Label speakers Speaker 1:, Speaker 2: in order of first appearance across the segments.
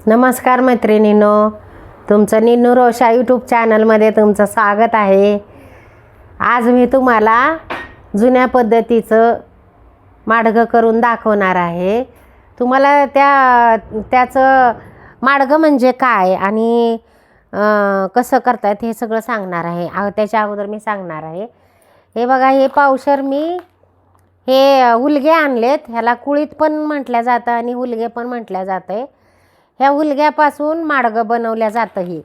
Speaker 1: नमस्कार मैत्रिणींनो, तुमचं निन्नू रोशा यूट्यूब चॅनलमध्ये तुमचं स्वागत आहे। आज मी तुम्हाला जुन्या पद्धतीचं माडगं करून दाखवणार आहे। तुम्हाला त्याचं माडगं म्हणजे काय आणि कसं करतात हे सगळं सांगणार आहे। त्याच्या अगोदर मी सांगणार आहे, हे बघा, हे पावशर मी हे हुलगे आणलेत। ह्याला कुळीत पण म्हटल्या जातं आणि हुलगे पण म्हटल्या जातं। ह्या हुलग्यापासून माडगं बनवल्या जातं। ही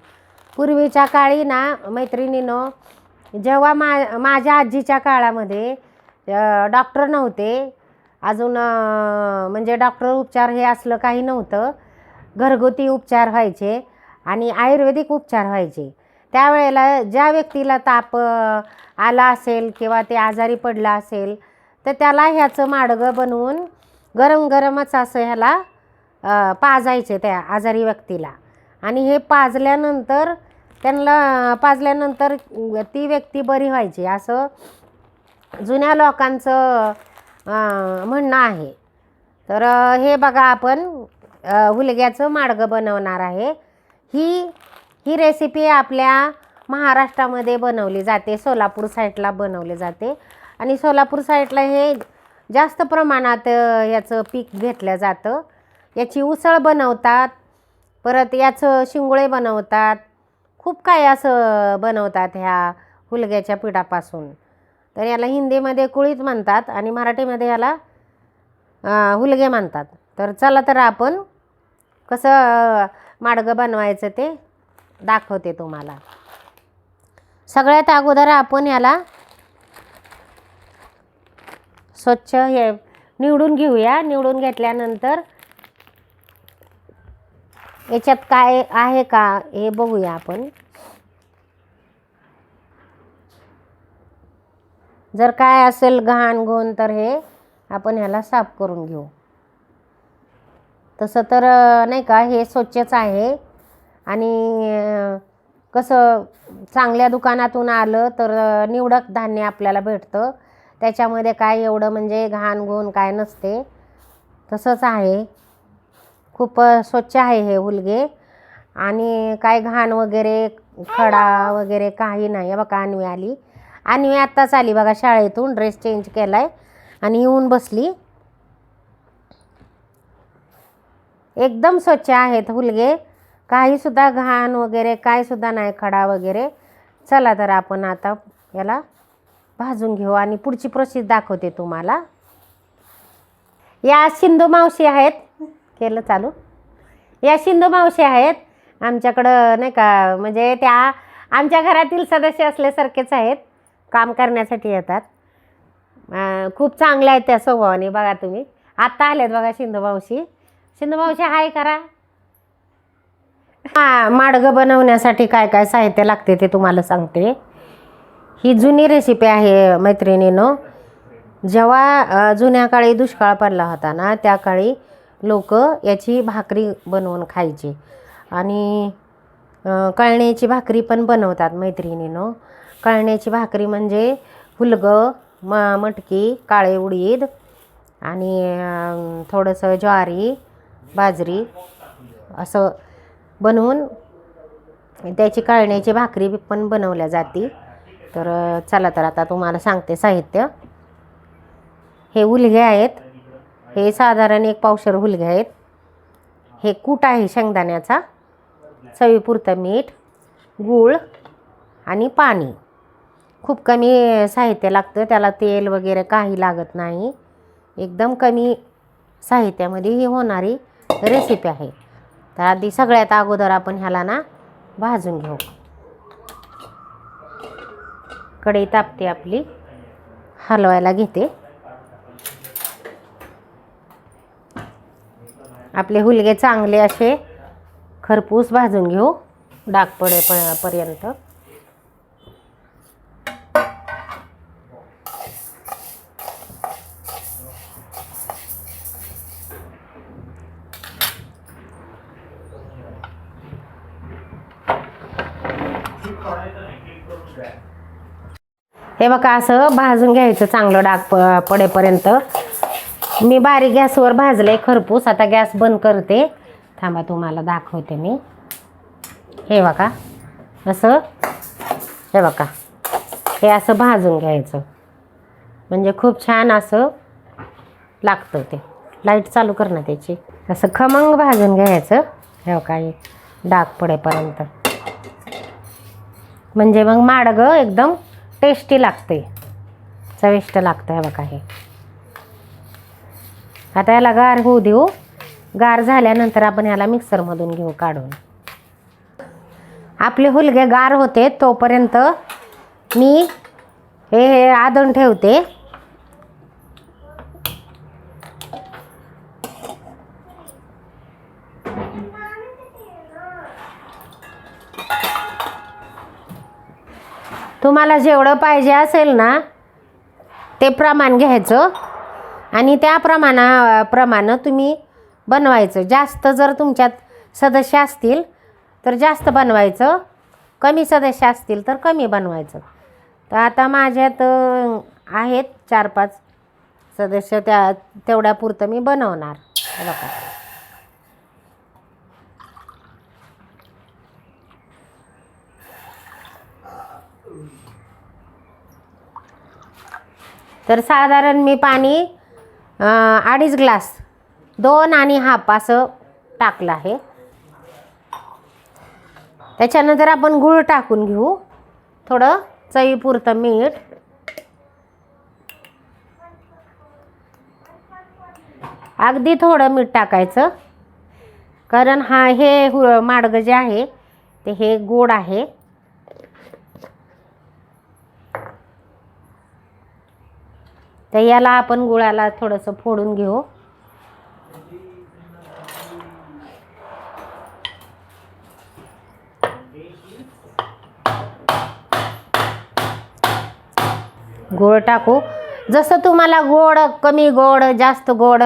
Speaker 1: पूर्वीच्या काळी ना मैत्रिणींनो, जेव्हा माझ्या आजीच्या काळामध्ये डॉक्टर नव्हते अजून, म्हणजे डॉक्टर उपचार हे असलं काही नव्हतं, घरगुती उपचार व्हायचे आणि आयुर्वेदिक उपचार व्हायचे। त्यावेळेला ज्या व्यक्तीला ताप आला असेल किंवा ते आजारी पडला असेल तर त्याला ह्याचं माडगं बनवून गरम गरमच असं ह्याला पाजायचे त्या आजारी व्यक्तीला, आणि हे पाजल्यानंतर ती व्यक्ती बरी व्हायची, असं जुन्या लोकांचं म्हणणं आहे। तर हे बघा, आपण हुलग्याचं माडगं बनवणार आहे। ही रेसिपी आपल्या महाराष्ट्रामध्ये बनवली जाते, सोलापूर साईडला बनवली जाते आणि सोलापूर साईडला हे जास्त प्रमाणात याचं पीक घेतलं जातं। याची उसळ बनवतात, परत याचं शिंगोळे बनवतात, खूप काही असं बनवतात ह्या हुलग्याच्या पिठापासून। तर याला हिंदीमध्ये कुळीत म्हणतात आणि मराठीमध्ये याला हुलगे म्हणतात। तर चला, तर आपण कसं माडगं बनवायचं ते दाखवते तुम्हाला। सगळ्यात अगोदर आपण याला स्वच्छ हे निवडून घेऊया। निवडून घेतल्यानंतर याच्यात काय आहे का हे बघूया आपण। जर काय असेल घाण गोण तर हे आपण ह्याला साफ करून घेऊ। तसं तर नाही का, हे स्वच्छच आहे आणि कसं चांगल्या दुकानातून आलं तर निवडक धान्य आपल्याला भेटतं, त्याच्यामध्ये काय एवढं म्हणजे घाण गोण काय नसते, तसंच आहे। खूप स्वच्छ आहे हे हुलगे आणि काय घाण वगैरे खडा वगैरे काही नाही। बघा, अन्वी आत्ताच आली बघा शाळेतून, ड्रेस चेंज केलाय आणि येऊन बसली। एकदम स्वच्छ आहेत हुलगे, काहीसुद्धा घाण वगैरे काय सुद्धा नाही, खडा वगैरे। चला, तर आपण आता याला भाजून घेऊ आणि पुढची प्रोसेस दाखवते तुम्हाला। या सिंधू मावशी आहेत, केलं चालू, या सिंधू मावशी आहेत आमच्याकडं, नाही का, म्हणजे त्या आमच्या घरातील सदस्य असल्यासारखेच आहेत, काम करण्यासाठी येतात। खूप चांगल्या आहेत त्या स्वभावाने। बघा तुम्ही, आत्ता आल्यात बघा सिंधू मावशी। सिंधू मावशी हाय करा। माडगं बनवण्यासाठी काय काय साहित्य लागते ते तुम्हाला सांगते। ही जुनी रेसिपी आहे मैत्रिणींनो। जेव्हा जुन्या काळी दुष्काळ पडला होता ना, त्या काळी लोक याची भाकरी बनवून खायची आणि कळण्याची भाकरी पण बनवतात मैत्रिणींनो। कळण्याची भाकरी म्हणजे हुलगं, मटकी, काळे उडीद आणि थोडंसं ज्वारी, बाजरी असं बनवून त्याची कळण्याची भाकरी पण बनवल्या जाते। तर चला, तर आता तुम्हाला सांगते साहित्य। हे हुलगे आहेत, हे साधारण 1 पावशर हुलगे आहेत। हे कूट आहे शेंगदाण्याचा, चवीपुरतं मीठ, गूळ आणि पाणी। खूप कमी साहित्य लागतं, त्याला तेल वगैरे काही लागत नाही, एकदम कमी साहित्यामध्ये ही होणारी रेसिपी आहे। तर आधी सगळ्यात अगोदर आपण ह्याला ना भाजून घेऊ। कढई तापते आपली, हलवायला घेते। आपले हुलगे चांगले असे खरपूस भाजून घेऊ, डाग पडेपर्यंत। हे बघा, असं भाजून घ्यायचं चांगलं डाग पडेपर्यंत। मी बारीक गॅसवर भाजले खरपूस। आता गॅस बंद करते थांबा तुम्हाला दाखवते मी. हे बघा असं, हे बघा हे असं भाजून घ्यायचं म्हणजे खूप छान असं लागतं. ते लाईट चालू कर ना त्याची. असं खमंग भाजून घ्यायचं. हे बघा हे डाग पडेपर्यंत, म्हणजे मग माडगं एकदम टेस्टी लागते, चविष्ट लागतं. हे बघा हे आता याला गार होऊ देऊ. गार झाल्यानंतर आपण ह्याला मिक्सरमधून घेऊ काढून. आपले हुलगे गार होते तोपर्यंत मी हे आदण ठेवते. तुम्हाला जेवढं पाहिजे असेल ना ते प्रमाण घ्यायचं आणि त्या प्रमाणे तुम्ही बनवायचं. जास्त जर तुमच्यात सदस्य असतील तर जास्त बनवायचं, कमी सदस्य असतील तर कमी बनवायचं. तर आता माझ्यात आहेत 4-5 सदस्य, तेवढ्यापुरतं मी बनवणार. बघा तर साधारण मी पाणी 2.5 ग्लास 2.5 असं टाकलं आहे. त्याच्यानंतर आपण गूळ टाकून घेऊ, थोडं चवीपुरतं मीठ, अगदी थोडं मीठ टाकायचं, कारण हे माडगं जे आहे ते हे गोड आहे. तर याला आपण गुळाला थोडंसं फोडून घेऊ. गोड टाकू. जसं तुम्हाला गोड, कमी गोड, जास्त गोड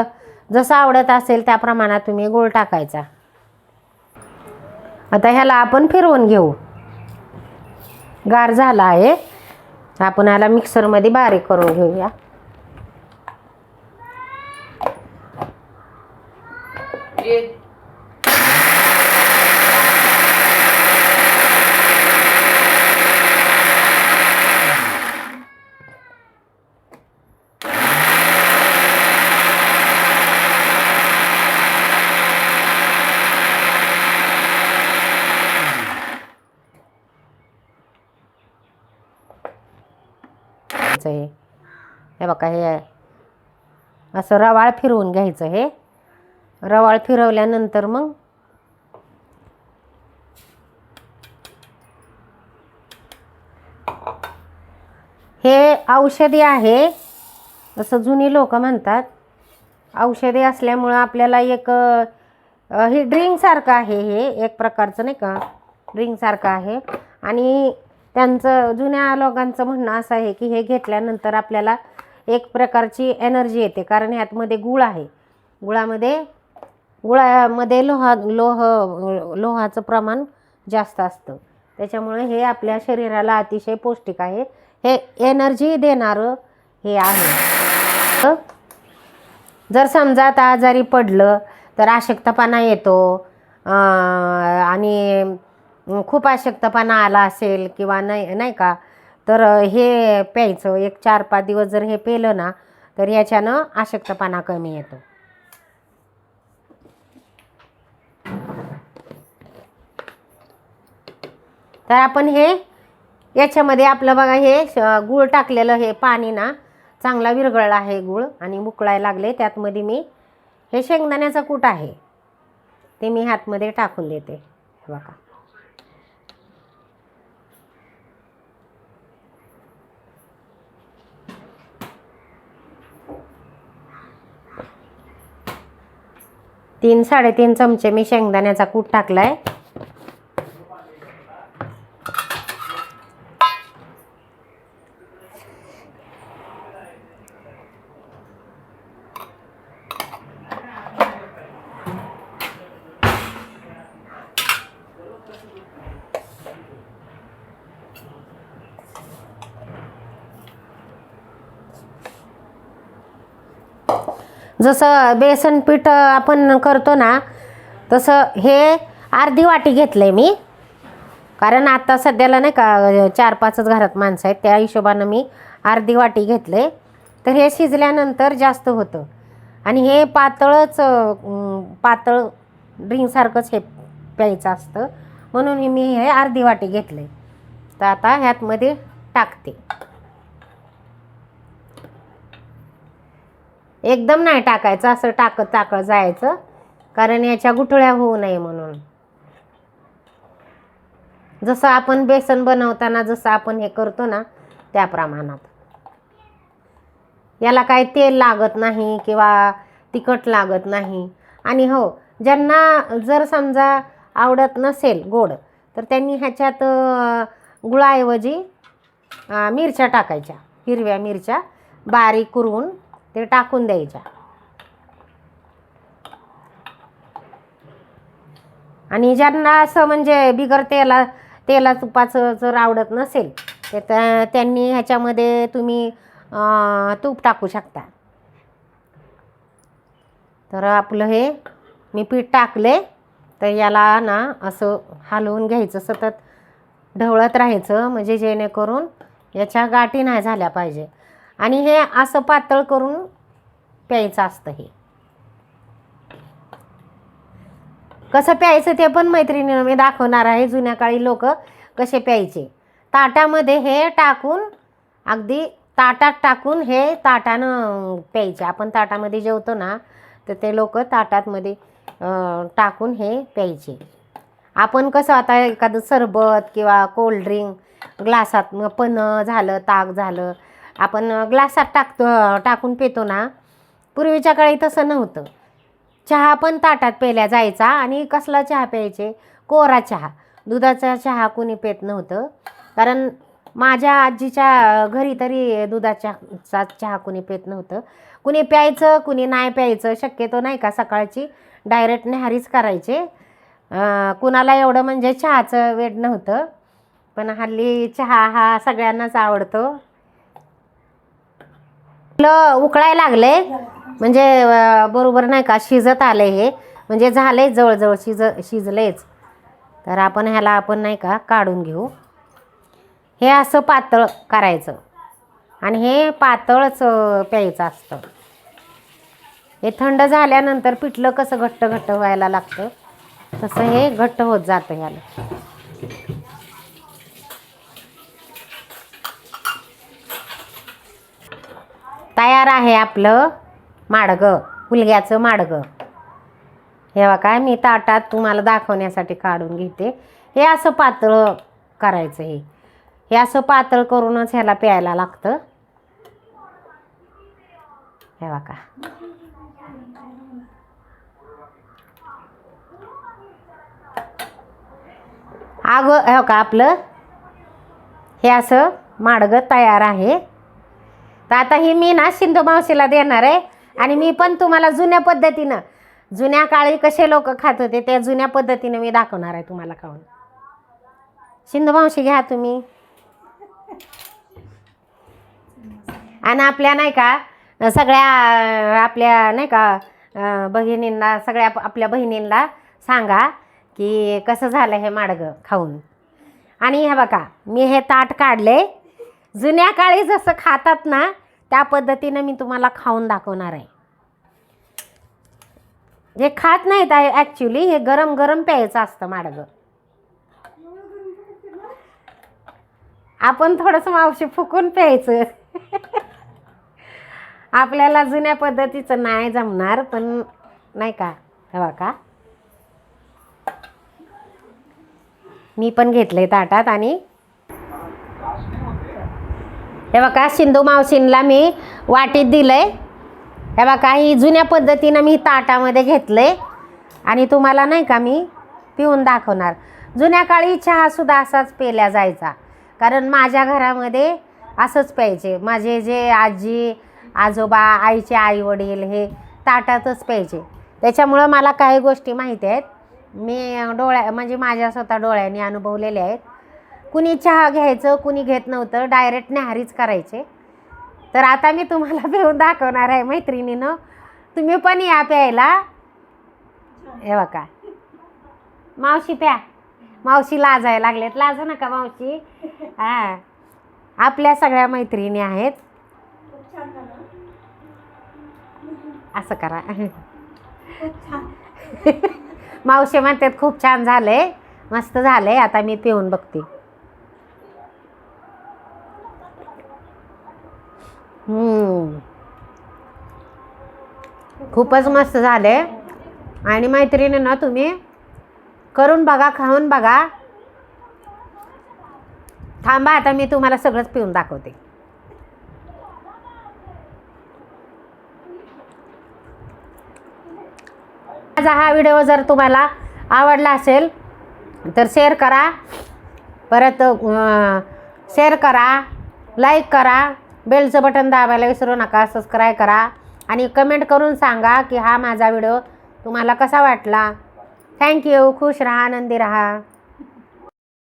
Speaker 1: जसं आवडत असेल त्या प्रमाणात तुम्ही गोड टाकायचा. आता ह्याला आपण फिरवून घेऊ. गार झाला आहे, आपण ह्याला मिक्सरमध्ये बारीक करून घेऊया. हे बघा हे असं रवाळ फिरवून घ्यायचं. हे रवाळ फिरवल्यानंतर मग हे औषधी आहे असं जुनी लोक म्हणतात. औषधी असल्यामुळं आपल्याला एक हे ड्रिंकसारखं आहे, हे एक प्रकारचं नाही का ड्रिंकसारखं आहे. आणि त्यांचं जुन्या लोकांचं म्हणणं असं आहे की हे घेतल्यानंतर आपल्याला एक प्रकारची एनर्जी येते, कारण ह्यातमध्ये गूळ आहे. गुळामध्ये लोहाचं प्रमाण जास्त असतं, त्याच्यामुळे हे आपल्या शरीराला अतिशय पौष्टिक आहे. हे एनर्जी देणारं हे आहे. जर समजा आता आजारी पडलं तर अशक्तपणा येतो आणि खूप अशक्तपणा आला असेल किंवा नाही का, तर हे प्यायचं. एक 4-5 दिवस जर हे पेलं ना तर याच्यानं अशक्तपणा कमी येतो. तर आपण हे याच्यामध्ये आपलं बघा हे गूळ टाकलेलं हे पाणी ना चांगला विरघळला आहे गूळ आणि उकळायला लागले. त्यातमध्ये मी हे शेंगदाण्याचा कूट आहे ते मी ह्यातमध्ये टाकून देते. बघा तीन 3.5 चमचे मी शेंगदाण्याचा कूट टाकलाय. जसं बेसन पीठ आपण करतो ना तसं हे अर्धी वाटी घेतलं आहे मी, कारण आता सध्याला नाही का 4-5च घरात माणसं आहेत, त्या हिशोबानं मी अर्धी वाटी घेतले. तर हे शिजल्यानंतर जास्त होतं आणि हे पातळच पातळ ड्रिंकसारखंच हे प्यायचं असतं, म्हणून मी हे अर्धी वाटी घेतले. तर आता ह्यातमध्ये टाकते. एकदम नाही टाकायचं, असं टाकत जायचं, कारण याच्या गुठळ्या होऊ नये म्हणून. जसं आपण बेसन बनवताना जसं आपण हे करतो ना त्या प्रमाणात. याला काही तेल लागत नाही किंवा तिखट लागत नाही. आणि हो, ज्यांना जर समजा आवडत नसेल गोड, तर त्यांनी ह्याच्यात गुळाऐवजी मिरच्या टाकायच्या, हिरव्या मिरच्या बारीक कुरवून ते टाकून द्यायच्या. आणि ज्यांना असं म्हणजे बिगर तेला तुपाचं जर आवडत नसेल, तर त्यांनी ह्याच्यामध्ये तुम्ही तूप टाकू शकता. तर आपलं हे मी पीठ टाकले, तर याला ना असं हलवून घ्यायचं, सतत ढवळत राहायचं, म्हणजे जेणेकरून याच्या गाठी नाही झाल्या पाहिजे. आणि हे असं पातळ करून प्यायचं असतं. हे कसं प्यायचं ते पण मैत्रिणीनं मी दाखवणार आहे. जुन्या काळी लोक कसे प्यायचे, ताटामध्ये हे टाकून, अगदी ताटात टाकून हे ताटानं प्यायचे. आपण ताटामध्ये जेवतो ना, तर ते लोक ताटातमध्ये टाकून हे प्यायचे. आपण कसं आता एखादं सरबत किंवा कोल्ड्रिंक ग्लासात पण झालं, ताक झालं, आपण ग्लासात टाकून पितो ना. पूर्वीच्या काळी तसं नव्हतं. चहा पण ताटात प्यायला जायचा. आणि कसला चहा प्यायचे? कोरा चहा. दुधाचा चहा कुणी पित नव्हतं, कारण माझ्या आजीच्या घरी तरी दुधाचा चहा कुणी पित नव्हतं. कुणी प्यायचं, कुणी नाही प्यायचं. शक्यतो नाही का सकाळची डायरेक्ट न्याहारीच करायचे. कुणाला एवढं म्हणजे चहाचं वेड नव्हतं. पण हल्ली चहा हा सगळ्यांनाच आवडतो. उकळायला लागले म्हणजे बरोबर नाही का शिजत आले हे, म्हणजे झाले जवळजवळ शिजलेच. तर आपण ह्याला नाही का काढून घेऊ. हे असं पातळ करायचं आणि हे पातळच प्यायचं असतं. हे थंड झाल्यानंतर पिठलं कसं घट्ट घट्ट व्हायला लागतं, तसं हे घट्ट होत जातं. ह्याला तयार आहे आपलं माडगं, हुलग्याचं माडगं. हे बघा मी ताटात तुम्हाला दाखवण्यासाठी काढून घेते. हे असं पातळ करायचं. हे असं पातळ करूनच ह्याला प्यायला लागतं. हे बघा हे बघा आपलं हे असं माडगं तयार आहे. तर आता ही मी ना सिंधू मावशीला देणार आहे. आणि मी पण तुम्हाला जुन्या पद्धतीनं, जुन्या काळी कसे लोक खात होते त्या जुन्या पद्धतीनं मी दाखवणार आहे तुम्हाला खाऊन. सिंधू मावशी घ्या तुम्ही. आणि आपल्या नाही का सगळ्या आपल्या नाही का बहिणींना, सगळ्या आपल्या बहिणींना सांगा की कसं झालं हे माडगं खाऊन. आणि हे बघा मी हे ताट काढले. जुन्या काळी जसं खातात ना त्या पद्धतीनं मी तुम्हाला खाऊन दाखवणार आहे. जे खात नाहीत आहे ॲक्च्युली, हे गरम गरम प्यायचं असतं माडगं. आपण थोडंसं मावशी फुकून प्यायचं. आपल्याला जुन्या पद्धतीचं नाही जमणार, पण नाही का. हे बघा मी पण घेतले ताटात. आणि हे बघा सिंधू मावशींना मी वाटीत दिलंय. हे बघा ही जुन्या पद्धतीनं मी ताटामध्ये घेतले आणि तुम्हाला नाही का मी पिऊन दाखवणार. जुन्या काळी चहासुद्धा असाच प्यायला जायचा, कारण माझ्या घरामध्ये असंच प्यायचे. माझे जे आजी आजोबा, आईचे आई वडील हे ताटातच प्यायचे. त्याच्यामुळं मला काही गोष्टी माहिती आहेत. मी म्हणजे माझ्या स्वतः डोळ्यांनी अनुभवलेले आहेत. कुणी चहा घ्यायचं, कुणी घेत नव्हतं, डायरेक्ट न्याहारीच करायचे. तर आता मी तुम्हाला पिऊन दाखवणार आहे मैत्रिणीनं. तुम्ही पण या प्यायला. हे बघा मावशी प्या. मावशी लाजायला लागलेत. लाजू नका मावशी. हा, आपल्या सगळ्या मैत्रिणी आहेत. असं करा. मावशी म्हणतात खूप छान झालंय, मस्त झालंय. आता मी पिऊन बघते. खूपच मस्त झाले. आणि मैत्रिणींनो, तुम्ही करून बघा, खाऊन बघा. थांबा, आता मी तुम्हाला सगळंच पिऊन दाखवते. माझा हा व्हिडिओ जर तुम्हाला आवडला असेल तर शेअर करा, परत शेअर करा, लाईक करा, बेलचं बटन दाबायला विसरू नका, सबस्क्राईब करा आणि कमेंट करून सांगा की हा माझा व्हिडिओ तुम्हाला कसा वाटला. थँक्यू. खुश राहा, आनंदी राहा.